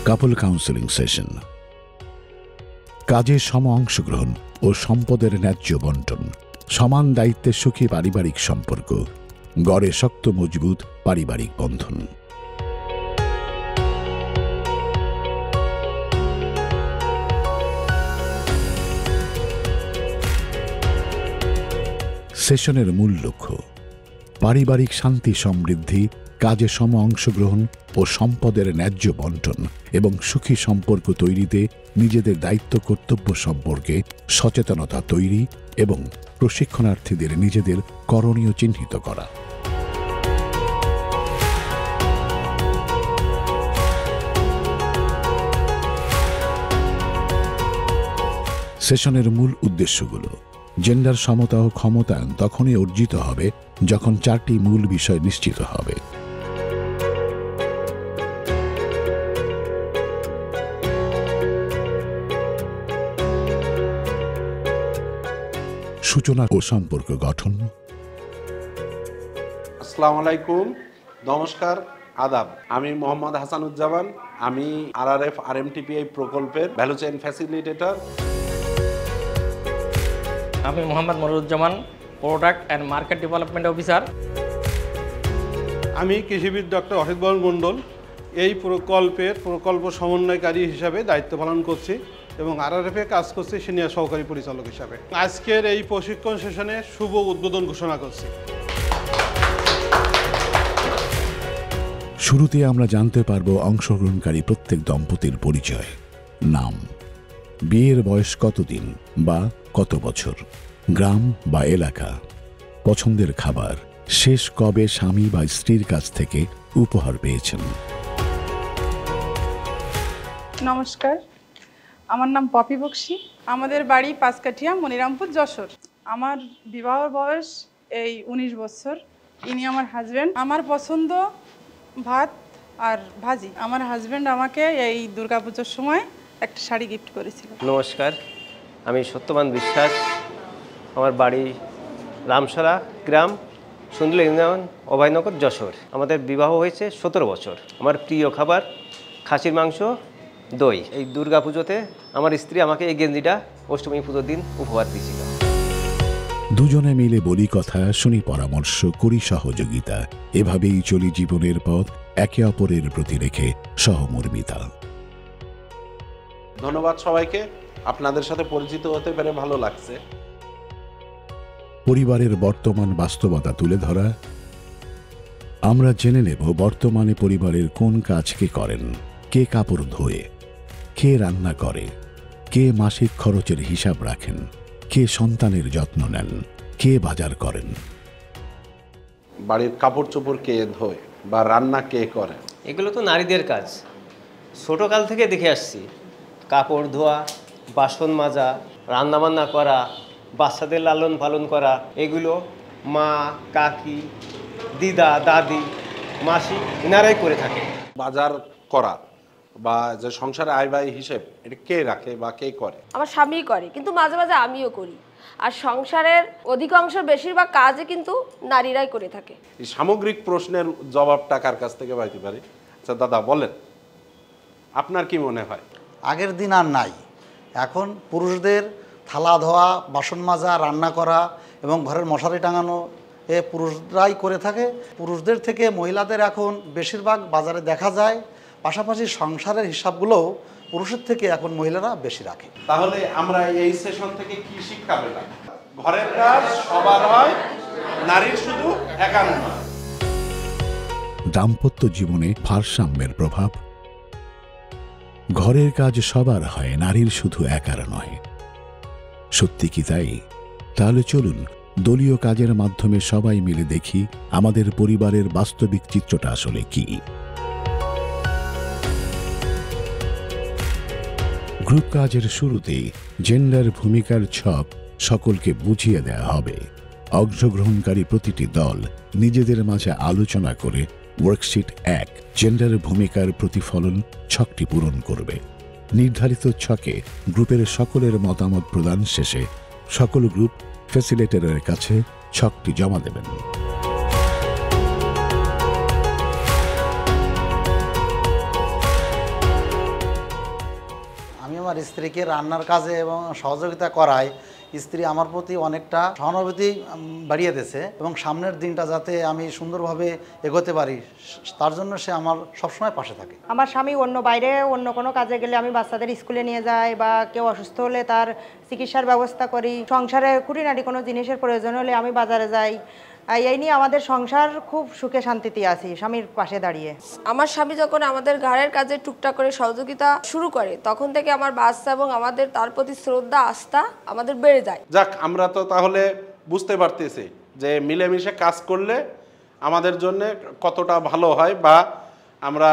কাপল counselling session, কাজে সম অংশগ্রহণ ও সম্পদের ন্যায্য বন্টন, সমান দায়িত্বে সুখী পারিবারিক সম্পর্ক, গড়ে শক্ত মজবুত পারিবারিক বন্ধন। সেশনের মূল লক্ষ্য পারিবারিক শান্তি সমৃদ্ধি, কাজে সম অংশগ্রহণ ও সম্পদের ন্যায্য বন্টন এবং সুখী সম্পর্ক তৈরিতে নিজেদের দায়িত্ব কর্তব্য সম্পর্কে সচেতনতা তৈরি এবং প্রশিক্ষণার্থীদের নিজেদের করণীয় চিহ্নিত করা। সেশনের মূল উদ্দেশ্যগুলো: জেন্ডার সমতা ও ক্ষমতায়ন তখনই অর্জিত হবে যখন 4টি মূল বিষয় নিশ্চিত হবে। সূচনা ও সম্পর্ক গঠন। আসসালামু আলাইকুম, নমস্কার, আদাব। আমি মোহাম্মদ হাসানুজ্জামান। আমি RRF RMTPI প্রকল্পের ভ্যালু চেইন ফ্যাসিলিটেটর। আমি Mohammad Moniruzzaman, product and market development officer. আমি কৃষিবিদ ডক্টর অসিত বরণ মণ্ডল, এই প্রকল্পের প্রকল্প সমন্বয়কারী হিসাবে দায়িত্ব পালন করছি এবং RRF-এ কাজ করছি সিনিয়র সহকারী পরিচালক হিসাবে। আজকের এই প্রশিক্ষণ সেশনে শুভ উদ্বোধন ঘোষণা করছি। শুরুতে আমরা জানতে পারব অংশগ্রহণকারী প্রত্যেক দম্পতির পরিচয়, নাম, বিয়ের বয়স কতদিন বা কত বছর, গ্রাম বা এলাকা, পছন্দের খাবার, শেষ কবে স্বামী বা স্ত্রীর কাছ থেকে উপহার পেয়েছেন। নমস্কার, আমার নাম পপি বক্সি। আমাদের বাড়ি পাঁচকাঠিয়া, মনিরামপুর, যশোর। আমার বিবাহ বয়স এই 19 বছর। ইনি আমার হাজব্যান্ড। আমার পছন্দ ভাত আর ভাজি। আমার হাজব্যান্ড আমাকে এই দুর্গাপুজোর সময় একটা শাড়ি গিফট করেছিল। নমস্কার, আমি সত্যবান বিশ্বাস। আমার বাড়ি রামসরা গ্রাম, সুন্দর ইউনিয়ন, অভয়নগর, যশোর। আমাদের বিবাহ হয়েছে 17 বছর। আমার প্রিয় খাবার খাসির মাংস, দই। এই দুর্গাপুজোতে আমার স্ত্রী আমাকে এই গেঞ্জিটা অষ্টমী পুজোর দিন উপহার দিয়েছিল। দুজনে মিলে বলি কথা, শুনি পরামর্শ, করি সহযোগিতা। এভাবেই চলি জীবনের পথ, একে অপরের প্রতি রেখে সহমর্মিতা। ধন্যবাদ সবাইকে। আপনাদের সাথে পরিচিত হতে পেরে ভালো লাগছে। পরিবারের বর্তমান বাস্তবতা তুলে ধরা। আমরা জেনে নেব বর্তমানে পরিবারের কোন কাজ কে করেন, কে কাপড় ধোয়ে, কে রান্না করে, কে মাসিক খরচের হিসাব রাখেন, কে সন্তানের যত্ন নেন, কে বাজার করেন। বাড়ির কাপড় চোপড় কে ধোয় বা রান্না কে করে? এগুলো তো নারীদের কাজ। ছোটোকাল থেকে দেখে আসছি, কাপড় ধোয়া, বাসন মাজা, রান্নাবান্না করা, বাচ্চাদের লালন পালন করা, এগুলো মা, কাকি, দিদা, দাদি, মাসি এনারাই করে থাকে। বাজার করা বা যে সংসারে আয় ব্যয় হিসেব, এটা কে রাখে বা কে করে? আমার স্বামী করে, কিন্তু মাঝে মাঝে আমিও করি। আর সংসারের অধিকাংশ বেশিরভাগ কাজে কিন্তু নারীরাই করে থাকে। এই সামগ্রিক প্রশ্নের জবাবটা কার কাছ থেকে পাইতে পারি? আচ্ছা দাদা বলেন, আপনার কি মনে হয়? আগের দিন আর নাই। এখন পুরুষদের থালা ধোয়া, বাসন মাজা, রান্না করা এবং ঘরের মশারি টাঙানো এ পুরুষরাই করে থাকে। পুরুষদের থেকে মহিলাদের এখন বেশিরভাগ বাজারে দেখা যায়। পাশাপাশি সংসারের হিসাবগুলোও পুরুষের থেকে এখন মহিলারা বেশি রাখে। তাহলে আমরা এই সেশন থেকে কি শিক্ষা পেলাম? ঘরের কাজ সবার হয়, নারীর শুধু একা নয়। দাম্পত্য জীবনে ভারসাম্যের প্রভাব। ঘরের কাজ সবার হয়, নারীর শুধু একার নয়। সত্যি কি তাই? তাহলে চলুন দলীয় কাজের মাধ্যমে সবাই মিলে দেখি আমাদের পরিবারের বাস্তবিক চিত্রটা আসলে কি। গ্রুপ কাজের শুরুতেই জেন্ডার ভূমিকার ছক সকলকে বুঝিয়ে দেওয়া হবে। অংশগ্রহণকারী প্রতিটি দল নিজেদের মাঝে আলোচনা করে ওয়ার্কশিট 1 জেন্ডার ভূমিকার প্রতিফলন ছকটি পূরণ করবে। নির্ধারিত ছকে গ্রুপের সকলের মতামত প্রদান শেষে সকল গ্রুপ ফ্যাসিলিটেটরের কাছে ছকটি জমা দেবেন। আমার স্ত্রীকে রান্নার কাজে এবং সহযোগিতা করায় স্ত্রী আমার প্রতি অনেকটা সহানুভূতি বাড়িয়ে দিয়েছে এবং সামনের দিনটা যাতে আমি সুন্দরভাবে এগোতে পারি তার জন্য সে আমার সবসময় পাশে থাকে। আমার স্বামী বাইরে অন্য কোনো কাজে গেলে আমি বাচ্চাদের স্কুলে নিয়ে যাই বা কেউ অসুস্থ হলে তার চিকিৎসার ব্যবস্থা করি। সংসারে খুঁটিনাটি কোনো জিনিসের প্রয়োজন হলে আমি বাজারে যাই। এই নিয়ে আমাদের সংসার খুব সুখে শান্তিতে আছি স্বামীর পাশে দাঁড়িয়ে। আমার স্বামী যখন আমাদের ঘরের কাজে টুকটাক করে সহযোগিতা শুরু করে তখন থেকে আমার বাচ্চা এবং আমাদের তার প্রতি শ্রদ্ধা আস্থা আমাদের বেড়ে যায়। যাক, আমরা তো তাহলে বুঝতে পারতেছি যে মিলেমিশে কাজ করলে আমাদের জন্য কতটা ভালো হয় বা আমরা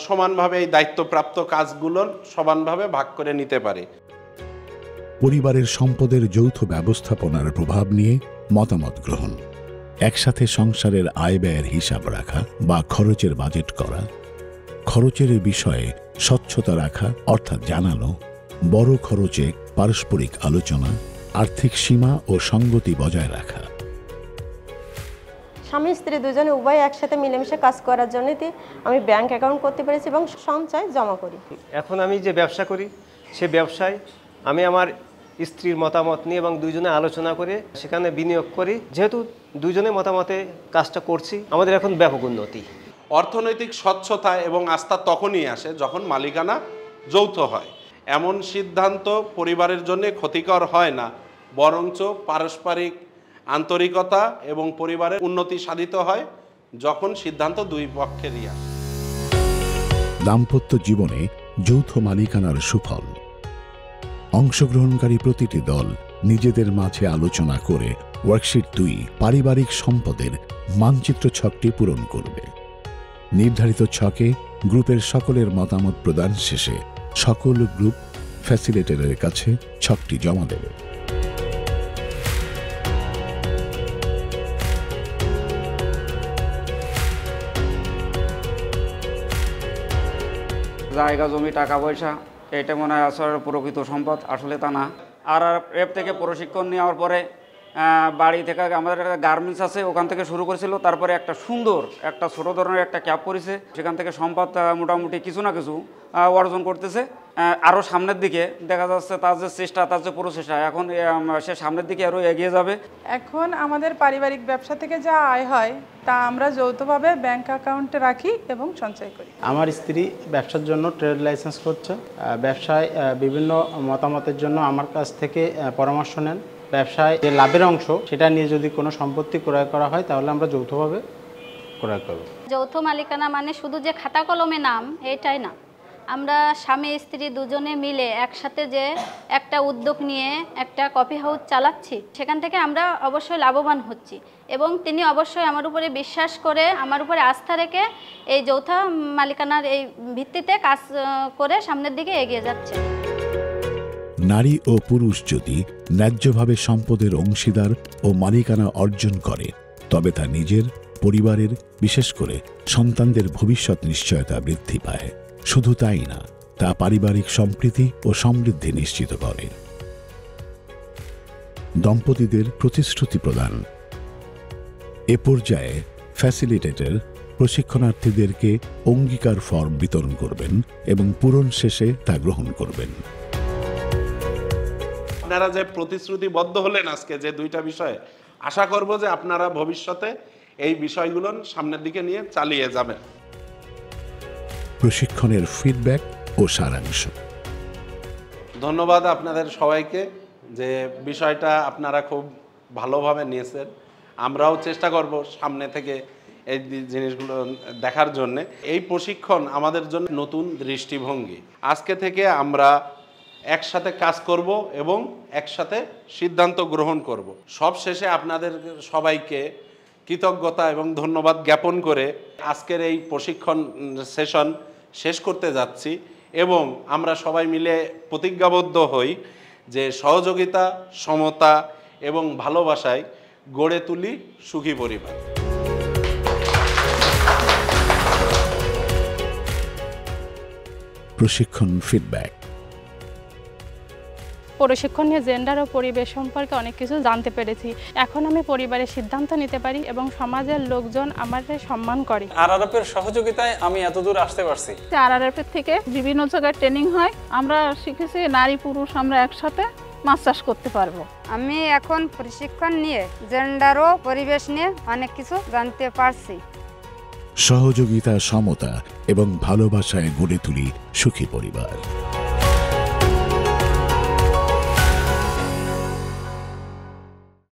সমানভাবে এই দায়িত্বপ্রাপ্ত কাজগুলো সমানভাবে ভাগ করে নিতে পারি। পরিবারের সম্পদের যৌথ ব্যবস্থাপনার প্রভাব নিয়ে মতামত গ্রহণ, একসাথে সংসারের আয় ব্যয়ের হিসাব রাখা বা খরচের বাজেট করা, খরচের বিষয়ে স্বচ্ছতা রাখা অর্থাৎ জানানো, বড় খরচে পারস্পরিক আলোচনা, আর্থিক সীমা ও সঙ্গতি বজায় রাখা। স্বামী স্ত্রী দুজনে উভয় একসাথে মিলেমিশে কাজ করার জন্য আমি ব্যাংক অ্যাকাউন্ট করতে পেরেছি এবং সঞ্চয় জমা করি। এখন আমি যে ব্যবসা করি সে ব্যবসায় আমি আমার স্ত্রীর মতামত নিয়ে এবং দুইজনে আলোচনা করে সেখানে বিনিয়োগ করি। যেহেতু দুইজনে মতামতে কাজটা করছি আমাদের এখন ব্যাপক উন্নতি। অর্থনৈতিক স্বচ্ছতা এবং আস্থা তখনই আসে যখন মালিকানা যৌথ হয়। এমন সিদ্ধান্ত পরিবারের জন্য ক্ষতিকর হয় না, বরঞ্চ পারস্পরিক আন্তরিকতা এবং পরিবারের উন্নতি সাধিত হয় যখন সিদ্ধান্ত দুই পক্ষেরই আসে। দাম্পত্য জীবনে যৌথ মালিকানার সুফল। অংশগ্রহণকারী প্রতিটি দল নিজেদের মাঝে আলোচনা করে ওয়ার্কশিট 2 পারিবারিক সম্পদের মানচিত্র ছকটি পূরণ করবে। নির্ধারিত ছকে গ্রুপের সকলের মতামত প্রদান শেষে সকল গ্রুপ ফ্যাসিলিটেটরের কাছে ছকটি জমা দেবে। জায়গা জমি টাকা পয়সা এটা মনে হয় আসলে প্রকৃত সম্পদ, আসলে তা না। আর এর থেকে প্রশিক্ষণ নেওয়ার পরে বাড়ি থেকে আমাদের একটা গার্মেন্টস আছে ওখান থেকে শুরু করেছিল, তারপরে একটা সুন্দর একটা ছোটো ধরনের একটা ক্যাব করেছে, সেখান থেকে সম্পদ মোটামুটি কিছু না কিছু অর্জন করতেছে। আরও সামনের দিকে দেখা যাচ্ছে তার যে চেষ্টা তার যে প্রচেষ্টা এখন সে সামনের দিকে আরও এগিয়ে যাবে। এখন আমাদের পারিবারিক ব্যবসা থেকে যা আয় হয় তা আমরা যৌথভাবে ব্যাংক অ্যাকাউন্টে রাখি এবং সঞ্চয় করি। আমার স্ত্রী ব্যবসার জন্য ট্রেড লাইসেন্স করছে, ব্যবসায় বিভিন্ন মতামতের জন্য আমার কাছ থেকে পরামর্শ নেন। ব্যবসায় যে লাভের অংশ সেটা নিয়ে যদি কোনো সম্পত্তি ক্রয় করা হয় তাহলে আমরা যৌথভাবে ক্রয় করব। যৌথ মালিকানা মানে শুধু যে খাতা কলমে নাম এটাই না, আমরা স্বামী স্ত্রী দুজনে মিলে একসাথে যে একটা উদ্যোগ নিয়ে একটা কফি হাউস চালাচ্ছি সেখান থেকে আমরা অবশ্যই লাভবান হচ্ছি এবং তিনি অবশ্যই আমার উপরে বিশ্বাস করে আমার উপরে আস্থা রেখে এই যৌথ মালিকানার এই ভিত্তিতে কাজ করে সামনের দিকে এগিয়ে যাচ্ছে। নারী ও পুরুষ যদি ন্যায্যভাবে সম্পদের অংশীদার ও মালিকানা অর্জন করে তবে তা নিজের, পরিবারের, বিশেষ করে সন্তানদের ভবিষ্যৎ নিশ্চয়তা বৃদ্ধি পায়। শুধু তাই না, তা পারিবারিক সম্প্রীতি ও সমৃদ্ধি নিশ্চিত করে। দম্পতিদের প্রতিশ্রুতি প্রদান। এ পর্যায়ে ফ্যাসিলিটেটর প্রশিক্ষণার্থীদেরকে অঙ্গীকার ফর্ম বিতরণ করবেন এবং পূরণ শেষে তা গ্রহণ করবেন। আপনারা যে প্রতিশ্রুতিবদ্ধ হলেন আজকে যে দুইটা বিষয়ে, আশা করব যে আপনারা ভবিষ্যতে এই বিষয়গুলো সামনের দিকে নিয়ে চালিয়ে যাবেন। প্রশিক্ষণের ফিডব্যাক ও সারাংশ। ধন্যবাদ আপনাদের সবাইকে যে বিষয়টা আপনারা খুব ভালোভাবে নিয়েছেন। আমরাও চেষ্টা করব সামনে থেকে এই জিনিসগুলো দেখার জন্য। এই প্রশিক্ষণ আমাদের জন্য নতুন দৃষ্টিভঙ্গি। আজকে থেকে আমরা একসাথে কাজ করব এবং একসাথে সিদ্ধান্ত গ্রহণ করব। সব শেষে আপনাদের সবাইকে কৃতজ্ঞতা এবং ধন্যবাদ জ্ঞাপন করে আজকের এই প্রশিক্ষণ সেশন শেষ করতে যাচ্ছি এবং আমরা সবাই মিলে প্রতিজ্ঞাবদ্ধ হই যে সহযোগিতা, সমতা এবং ভালোবাসায় গড়ে তুলি সুখী পরিবার। প্রশিক্ষণ ফিডব্যাক। প্রশিক্ষণ নিয়ে জেন্ডার ও পরিবেশ সম্পর্কে অনেক কিছু জানতে পেরেছি। এখন আমি পরিবারের সিদ্ধান্ত নিতে পারি এবং সমাজের লোকজন আমাদের সম্মান করে। আরআরএফের সহযোগিতায় আমি এতদূর আসতে পারছি। আরআরএফের থেকে বিভিন্ন জায়গায় ট্রেনিং হয়, আমরা শিখেছি নারী পুরুষ আমরা একসাথে মাছ চাষ করতে পারবো। আমি এখন প্রশিক্ষণ নিয়ে জেন্ডার ও পরিবেশ নিয়ে অনেক কিছু জানতে পারছি। সহযোগিতা, সমতা এবং ভালোবাসায় গড়ে তুলি সুখী পরিবার।